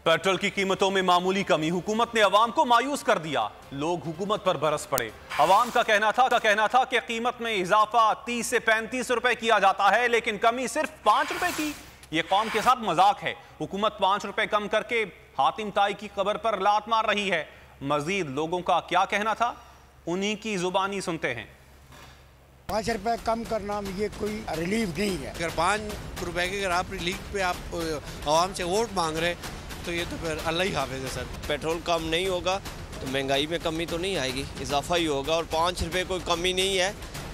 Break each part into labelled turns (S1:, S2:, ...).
S1: Petrol की कीमतों में मामूली कमी हुकूमत ने अवाम को मायूस कर दिया। लोग हुकूमत पर बरस पड़े। अवाम का कहना था कि कीमत में इजाफा 30 से 35 रुपए किया जाता है, लेकिन कमी सिर्फ 5 रुपए की। यह कौम के साथ मजाक है। हुकूमत 5 रुपए कम करके हातिम ताई की कब्र पर लात मार रही है। मजीद लोगों का क्या कहना था, उन्हीं की जुबानी सुनते हैं।
S2: 5 रुपए कम करना ये कोई रिलीफ नहीं है।
S3: अगर 5 रुपए के अगर आप रिलीफ पे आप आवाम से वोट मांग रहे तो ये तो फिर अल्लाह ही हाफिज़ है सर।
S4: पेट्रोल कम नहीं होगा तो महंगाई में कमी तो नहीं आएगी, इजाफा ही होगा। और 5 रुपए कोई कमी नहीं है,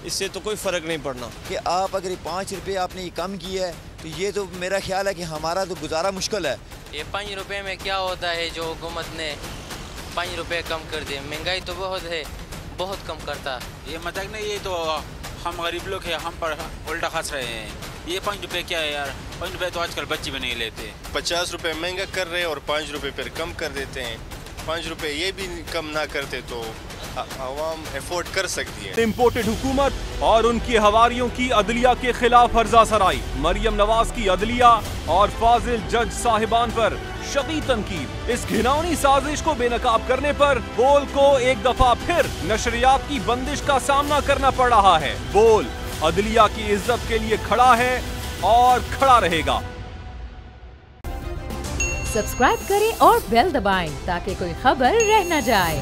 S4: इससे तो कोई फ़र्क नहीं पड़ना
S5: कि आप अगर 5 रुपए आपने ये कम किया है तो ये तो मेरा ख्याल है कि हमारा तो गुजारा मुश्किल है।
S6: ये 5 रुपए में क्या होता है जो हुकूमत ने 5 रुपए कम कर दिए। महंगाई तो बहुत है, बहुत कम करता।
S7: ये मतलब नहीं, ये तो हम गरीब लोग हैं, हम पर उल्टा खस रहे हैं। ये 5 रुपए क्या है यार, 5 रुपए तो आजकल बच्चे भी नहीं लेते।
S8: 50 रुपए महंगा कर रहे हैं और 5 रुपए फिर कम कर देते हैं। 5 रुपए ये भी कम ना करते तो आवाम अफोर्ड कर सकती है।
S1: इम्पोर्टेड हुकूमत और उनकी हवारियों की अदलिया के खिलाफ हर्जा सराई। मरियम नवाज की अदलिया और फाजिल जज साहिबान पर शदीद तनकीद। इस घिनौनी साजिश को बेनकाब करने पर बोल को एक दफा फिर नशरियात की बंदिश का सामना करना पड़ रहा है। बोल अदलिया की इज्जत के लिए खड़ा है और खड़ा रहेगा।
S9: सब्सक्राइब करें और बेल दबाएं ताकि कोई खबर रह न जाए।